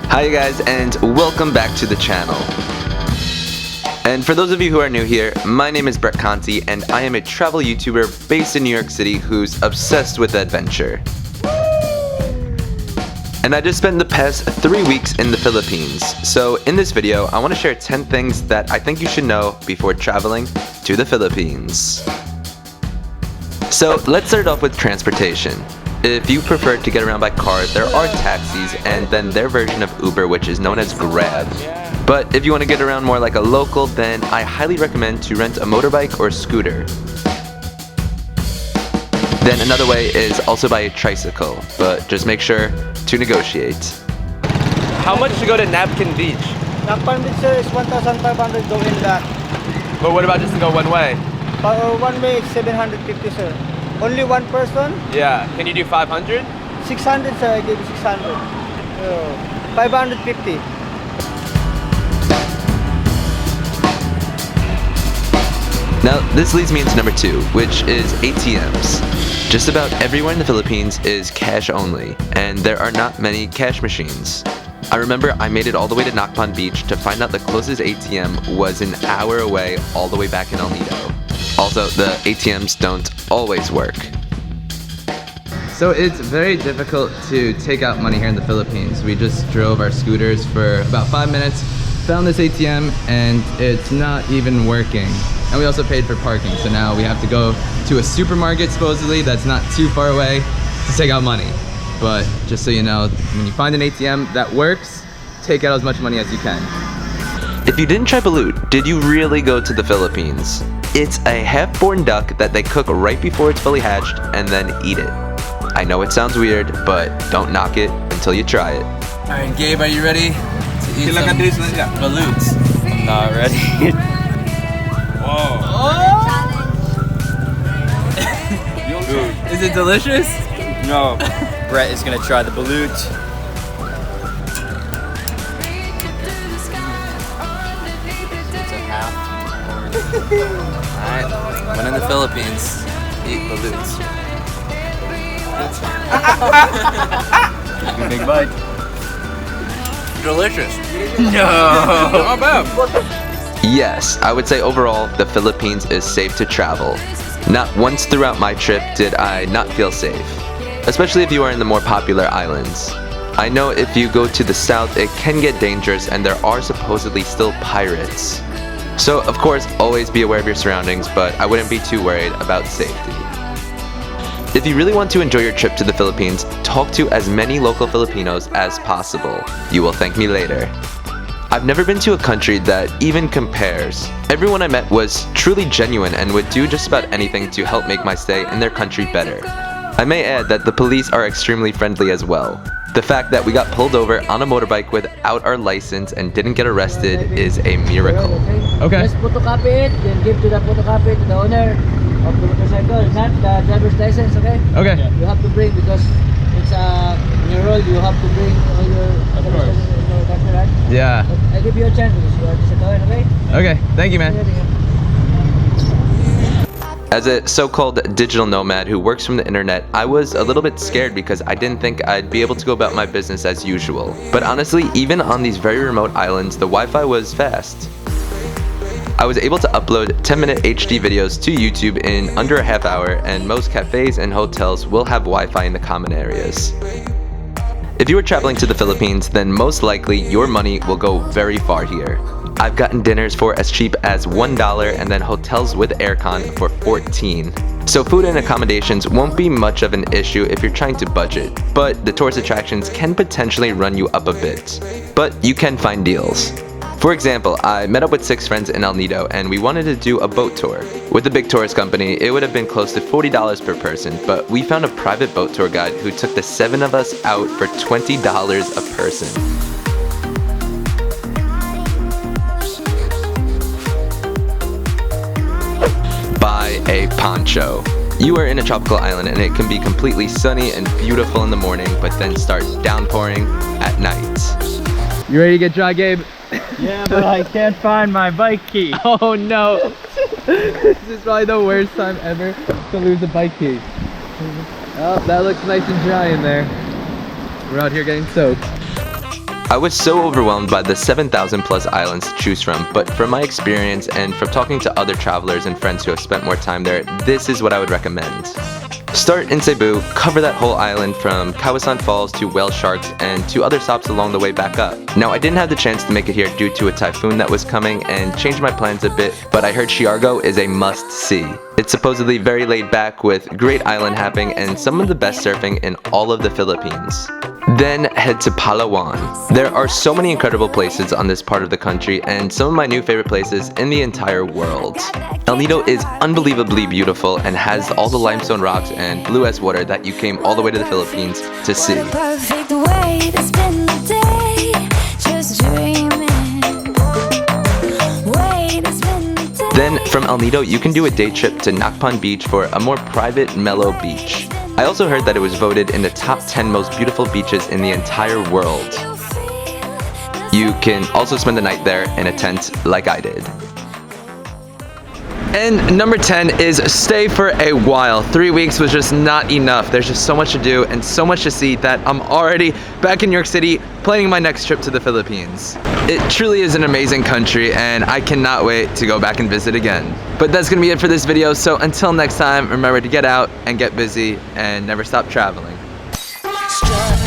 Hi you guys, and welcome back to the channel. And for those of you who are new here, my name is Conti, and I am a travel YouTuber based in New York City who's obsessed with adventure. And I just spent the past 3 weeks in the Philippines. So in this video, I want to share 10 things that I think you should know before traveling to the Philippines. So let's start off with transportation. If you prefer to get around by car, there are taxis and then their version of Uber, which is known as Grab. But if you want to get around more like a local, then I highly recommend to rent a motorbike or scooter. Then another way is also by a tricycle, but just make sure to negotiate. How much to go to Napkin Beach? Napkin Beach, sir, is 1,500 going back. But what about just to go one way? One way is 750, sir. Only one person? Yeah. Can you do 500? 600, sir. I give you 600. 550. Now, this leads me into number 2, which is ATMs. Just about everywhere in the Philippines is cash only, and there are not many cash machines. I remember I made it all the way to Napkin Beach to find out the closest ATM was an hour away all the way back in El Nido. Also, the ATMs don't always work. So it's very difficult to take out money here in the Philippines. We just drove our scooters for about 5 minutes, found this ATM, and it's not even working. And we also paid for parking, so now we have to go to a supermarket supposedly that's not too far away to take out money. But just so you know, when you find an ATM that works, take out as much money as you can. If you didn't try balut, did you really go to the Philippines? It's a half-born duck that they cook right before it's fully hatched and then eat it. I know it sounds weird, but don't knock it until you try it. Alright, Gabe, are you ready to eat some balutes? I'm not ready. Whoa. Oh! Is it delicious? No. Brett is gonna try the balut. It's a half. Alright, when in the Philippines, eat balutes. Big bite. Delicious. No. Not bad. Yes, I would say overall, the Philippines is safe to travel. Not once throughout my trip did I not feel safe, especially if you are in the more popular islands. I know if you go to the south, it can get dangerous and there are supposedly still pirates. So of course, always be aware of your surroundings, but I wouldn't be too worried about safety. If you really want to enjoy your trip to the Philippines, talk to as many local Filipinos as possible. You will thank me later. I've never been to a country that even compares. Everyone I met was truly genuine and would do just about anything to help make my stay in their country better. I may add that the police are extremely friendly as well. The fact that we got pulled over on a motorbike without our license and didn't get arrested is a miracle. Okay. Just photocopy it, then give to the photocopy to the owner of the motorcycle, not the driver's license, okay? Okay. You have to bring because it's in your role, you have to bring all your license, right? Yeah. But I give you a chance because you are just a toy, okay? Okay, thank you, man. As a so-called digital nomad who works from the internet, I was a little bit scared because I didn't think I'd be able to go about my business as usual. But honestly, even on these very remote islands, the Wi-Fi was fast. I was able to upload 10-minute HD videos to YouTube in under a half hour, and most cafes and hotels will have Wi-Fi in the common areas. If you are traveling to the Philippines, then most likely your money will go very far here. I've gotten dinners for as cheap as $1 and then hotels with aircon for $14. So food and accommodations won't be much of an issue if you're trying to budget, but the tourist attractions can potentially run you up a bit. But you can find deals. For example, I met up with 6 friends in El Nido and we wanted to do a boat tour. With a big tourist company, it would have been close to $40 per person, but we found a private boat tour guide who took the 7 of us out for $20 a person. Buy a poncho. You are in a tropical island and it can be completely sunny and beautiful in the morning, but then start downpouring at night. You ready to get dry, Gabe? Yeah, but I can't find my bike key. Oh no! This is probably the worst time ever to lose a bike key. Oh, that looks nice and dry in there. We're out here getting soaked. I was so overwhelmed by the 7,000 plus islands to choose from, but from my experience and from talking to other travelers and friends who have spent more time there, this is what I would recommend. Start in Cebu, cover that whole island from Kawasan Falls to Whale Sharks and 2 other stops along the way back up. Now I didn't have the chance to make it here due to a typhoon that was coming and changed my plans a bit, but I heard Siargao is a must-see. It's supposedly very laid back with great island hopping and some of the best surfing in all of the Philippines. Then head to Palawan. There are so many incredible places on this part of the country and some of my new favorite places in the entire world. El Nido is unbelievably beautiful and has all the limestone rocks and blue as water that you came all the way to the Philippines to see. Perfect way to spend the day, just dreaming. Way to spend the day. Then from El Nido, you can do a day trip to Nakpan Beach for a more private, mellow beach. I also heard that it was voted in the top 10 most beautiful beaches in the entire world. You can also spend the night there in a tent like I did. And number 10 is stay for a while. 3 weeks was just not enough. There's just so much to do and so much to see that I'm already back in New York City planning my next trip to the Philippines. It truly is an amazing country and I cannot wait to go back and visit again. But that's gonna be it for this video, so until next time, remember to get out and get busy and never stop traveling. Strut